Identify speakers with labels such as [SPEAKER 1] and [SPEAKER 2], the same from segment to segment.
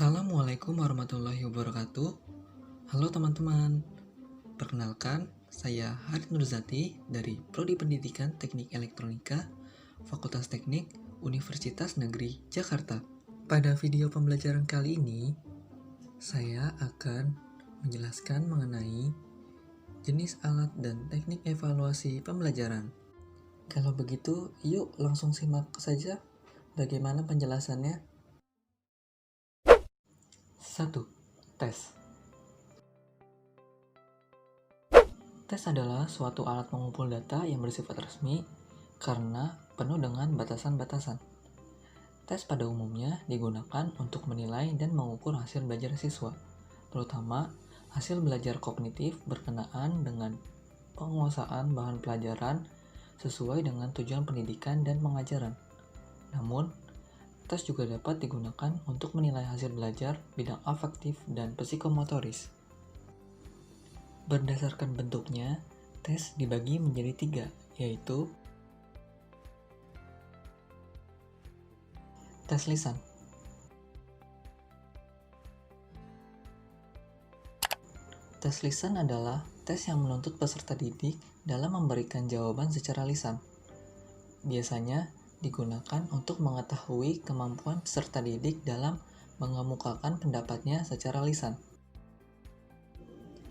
[SPEAKER 1] Assalamualaikum warahmatullahi wabarakatuh. Halo teman-teman, perkenalkan saya Harith Nurzati dari Prodi Pendidikan Teknik Elektronika, Fakultas Teknik, Universitas Negeri Jakarta. Pada video pembelajaran kali ini, saya akan menjelaskan mengenai jenis alat dan teknik evaluasi pembelajaran. Kalau begitu, yuk langsung simak saja bagaimana penjelasannya. 1. Tes. Tes adalah suatu alat pengumpul data yang bersifat resmi karena penuh dengan batasan-batasan. Tes pada umumnya digunakan untuk menilai dan mengukur hasil belajar siswa, terutama hasil belajar kognitif berkenaan dengan penguasaan bahan pelajaran sesuai dengan tujuan pendidikan dan pengajaran. Namun, tes juga dapat digunakan untuk menilai hasil belajar bidang afektif dan psikomotoris. Berdasarkan bentuknya, tes dibagi menjadi 3, yaitu tes lisan. Tes lisan adalah tes yang menuntut peserta didik dalam memberikan jawaban secara lisan. Biasanya digunakan untuk mengetahui kemampuan peserta didik dalam mengemukakan pendapatnya secara lisan.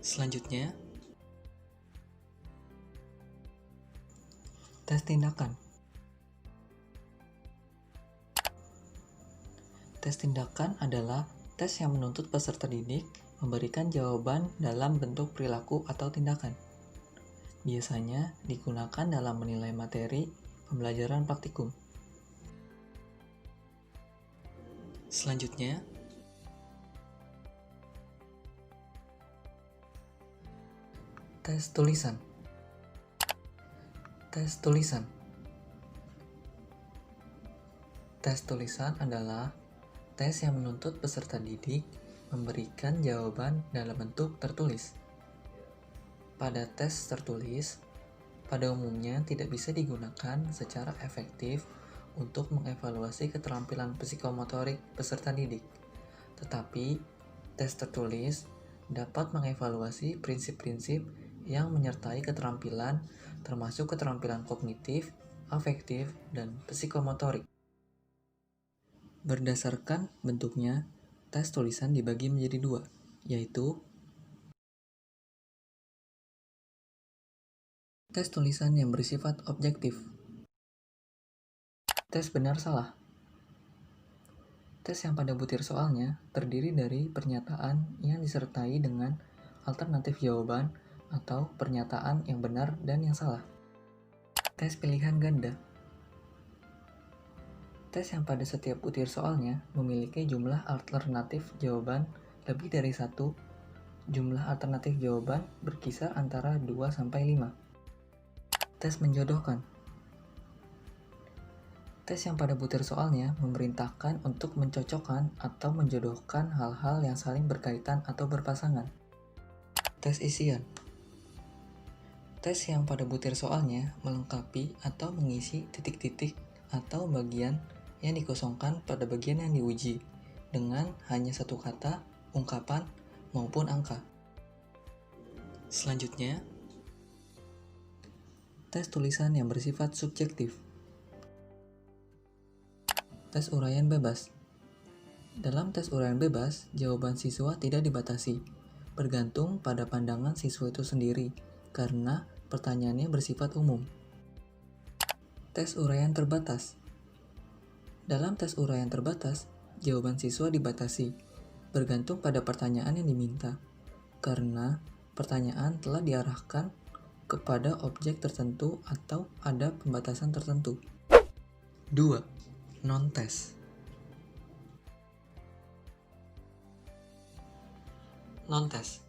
[SPEAKER 1] Selanjutnya, tes tindakan. Tes tindakan adalah tes yang menuntut peserta didik memberikan jawaban dalam bentuk perilaku atau tindakan. Biasanya digunakan dalam menilai materi pembelajaran praktikum. Selanjutnya, tes tulisan. Tes tulisan. Tes tulisan adalah tes yang menuntut peserta didik memberikan jawaban dalam bentuk tertulis. Pada tes tertulis, pada umumnya tidak bisa digunakan secara efektif untuk mengevaluasi keterampilan psikomotorik peserta didik. Tetapi, tes tertulis dapat mengevaluasi prinsip-prinsip yang menyertai keterampilan, termasuk keterampilan kognitif, afektif, dan psikomotorik. Berdasarkan bentuknya, tes tulisan dibagi menjadi 2, yaitu tes tulisan yang bersifat objektif. Tes benar-salah. Tes yang pada butir soalnya terdiri dari pernyataan yang disertai dengan alternatif jawaban atau pernyataan yang benar dan yang salah. Tes pilihan ganda. Tes yang pada setiap butir soalnya memiliki jumlah alternatif jawaban lebih dari 1. Jumlah alternatif jawaban berkisar antara 2-5. Tes menjodohkan. Tes yang pada butir soalnya memerintahkan untuk mencocokkan atau menjodohkan hal-hal yang saling berkaitan atau berpasangan. Tes isian. Tes yang pada butir soalnya melengkapi atau mengisi titik-titik atau bagian yang dikosongkan pada bagian yang diuji dengan hanya satu kata, ungkapan, maupun angka. Selanjutnya, tes tulisan yang bersifat subjektif. Tes uraian bebas. Dalam tes uraian bebas, jawaban siswa tidak dibatasi, bergantung pada pandangan siswa itu sendiri, karena pertanyaannya bersifat umum. Tes uraian terbatas. Dalam tes uraian terbatas, jawaban siswa dibatasi, bergantung pada pertanyaan yang diminta, karena pertanyaan telah diarahkan kepada objek tertentu atau ada pembatasan tertentu. 2. Non-tes. Non-tes.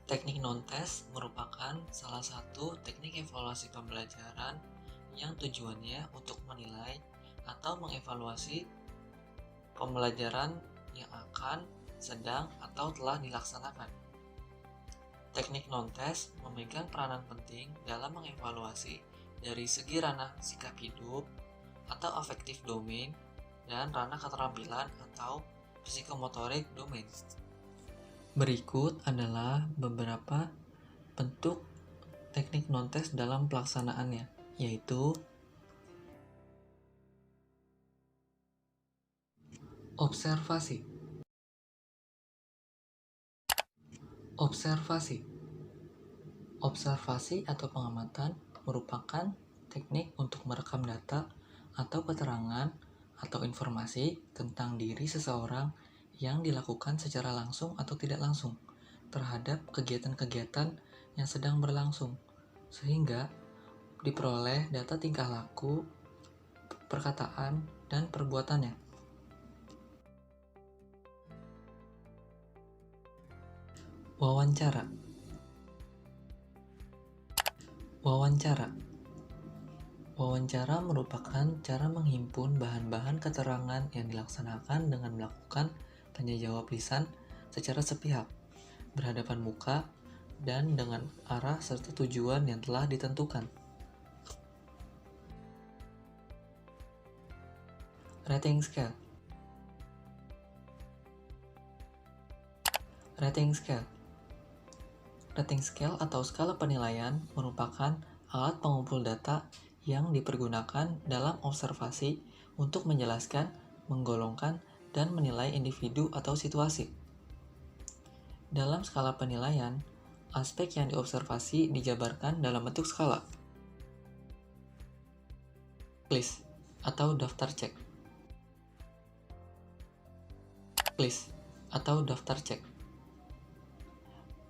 [SPEAKER 1] Teknik non-tes merupakan salah satu teknik evaluasi pembelajaran yang tujuannya untuk menilai atau mengevaluasi pembelajaran yang akan, sedang, atau telah dilaksanakan. Teknik non-tes memegang peranan penting dalam mengevaluasi dari segi ranah sikap hidup atau affective domain, dan ranah keterampilan atau psikomotorik domain. Berikut adalah beberapa bentuk teknik non-tes dalam pelaksanaannya, yaitu observasi. Observasi atau pengamatan merupakan teknik untuk merekam data atau keterangan atau informasi tentang diri seseorang yang dilakukan secara langsung atau tidak langsung terhadap kegiatan-kegiatan yang sedang berlangsung, sehingga diperoleh data tingkah laku, perkataan, dan perbuatannya. Wawancara merupakan cara menghimpun bahan-bahan keterangan yang dilaksanakan dengan melakukan tanya jawab lisan secara sepihak, berhadapan muka, dan dengan arah serta tujuan yang telah ditentukan. Rating scale atau skala penilaian merupakan alat pengumpul data yang dipergunakan dalam observasi untuk menjelaskan, menggolongkan, dan menilai individu atau situasi. Dalam skala penilaian, aspek yang diobservasi dijabarkan dalam bentuk skala. List atau daftar cek.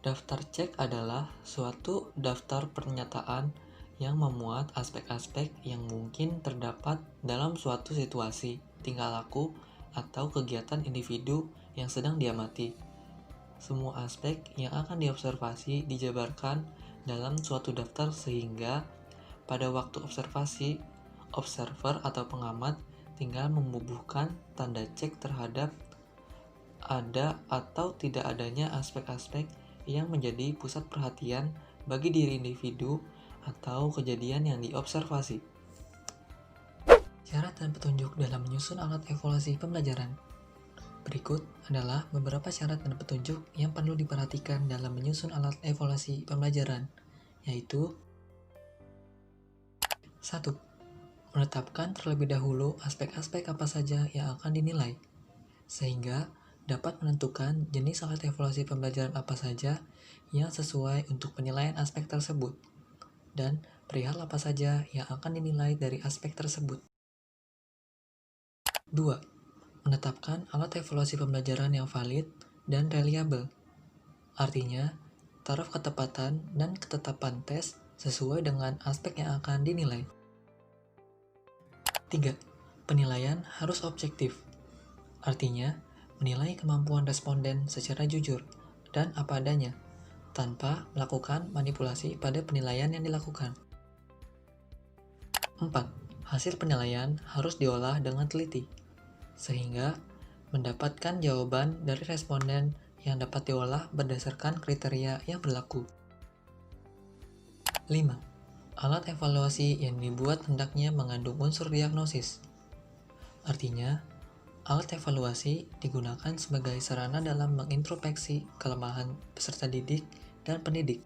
[SPEAKER 1] Daftar cek adalah suatu daftar pernyataan yang memuat aspek-aspek yang mungkin terdapat dalam suatu situasi, tingkah laku, atau kegiatan individu yang sedang diamati. Semua aspek yang akan diobservasi dijabarkan dalam suatu daftar sehingga pada waktu observasi, observer atau pengamat tinggal membubuhkan tanda cek terhadap ada atau tidak adanya aspek-aspek yang menjadi pusat perhatian bagi diri individu atau kejadian yang diobservasi. Syarat dan petunjuk dalam menyusun alat evaluasi pembelajaran. Berikut adalah beberapa syarat dan petunjuk yang perlu diperhatikan dalam menyusun alat evaluasi pembelajaran, yaitu 1. Menetapkan terlebih dahulu aspek-aspek apa saja yang akan dinilai, sehingga dapat menentukan jenis alat evaluasi pembelajaran apa saja yang sesuai untuk penilaian aspek tersebut, dan perihal apa saja yang akan dinilai dari aspek tersebut. 2. Menetapkan alat evaluasi pembelajaran yang valid dan reliable. Artinya, taraf ketepatan dan ketetapan tes sesuai dengan aspek yang akan dinilai. 3. Penilaian harus objektif. Artinya, menilai kemampuan responden secara jujur dan apa adanya, tanpa melakukan manipulasi pada penilaian yang dilakukan. 4. Hasil penilaian harus diolah dengan teliti, sehingga mendapatkan jawaban dari responden yang dapat diolah berdasarkan kriteria yang berlaku. 5. Alat evaluasi yang dibuat hendaknya mengandung unsur diagnosis. Artinya, alat evaluasi digunakan sebagai sarana dalam mengintrospeksi kelemahan peserta didik dan pendidik.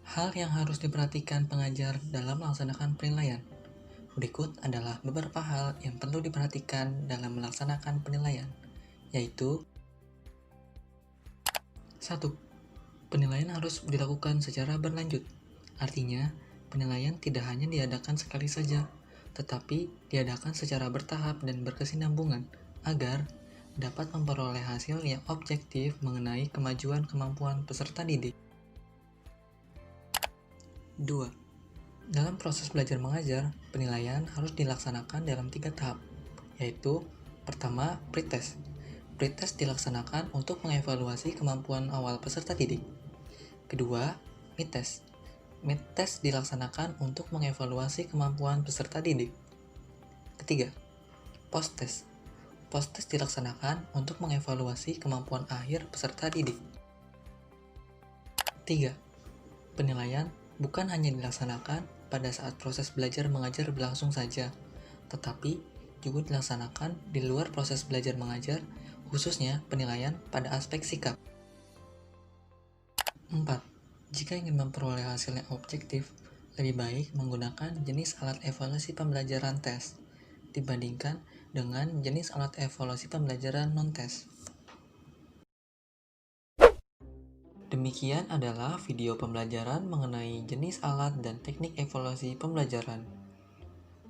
[SPEAKER 1] Hal yang harus diperhatikan pengajar dalam melaksanakan penilaian. Berikut adalah beberapa hal yang perlu diperhatikan dalam melaksanakan penilaian, yaitu 1. Penilaian harus dilakukan secara berlanjut. Artinya, penilaian tidak hanya diadakan sekali saja, tetapi diadakan secara bertahap dan berkesinambungan agar dapat memperoleh hasil yang objektif mengenai kemajuan kemampuan peserta didik. 2. Dalam proses belajar mengajar, penilaian harus dilaksanakan dalam 3 tahap, yaitu pertama, pretest. Pretest dilaksanakan untuk mengevaluasi kemampuan awal peserta didik. Kedua, midtest. Midtest dilaksanakan untuk mengevaluasi kemampuan peserta didik. Ketiga, posttest. Posttest dilaksanakan untuk mengevaluasi kemampuan akhir peserta didik. 3. Penilaian bukan hanya dilaksanakan pada saat proses belajar mengajar berlangsung saja, tetapi juga dilaksanakan di luar proses belajar mengajar, khususnya penilaian pada aspek sikap. 4. Jika ingin memperoleh hasil yang objektif, lebih baik menggunakan jenis alat evaluasi pembelajaran tes dibandingkan dengan jenis alat evaluasi pembelajaran non-tes. Demikian adalah video pembelajaran mengenai jenis alat dan teknik evaluasi pembelajaran.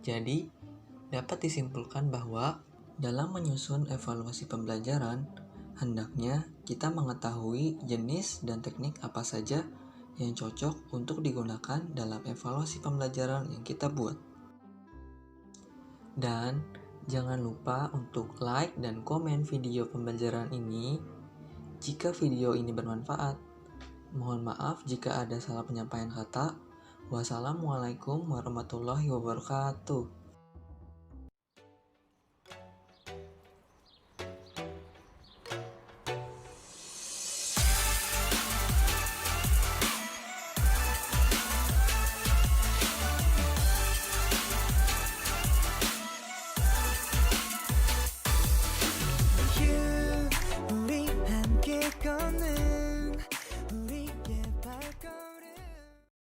[SPEAKER 1] Jadi, dapat disimpulkan bahwa dalam menyusun evaluasi pembelajaran, hendaknya kita mengetahui jenis dan teknik apa saja yang cocok untuk digunakan dalam evaluasi pembelajaran yang kita buat. Dan jangan lupa untuk like dan komen video pembelajaran ini jika video ini bermanfaat. Mohon maaf jika ada salah penyampaian kata. Wassalamualaikum warahmatullahi wabarakatuh.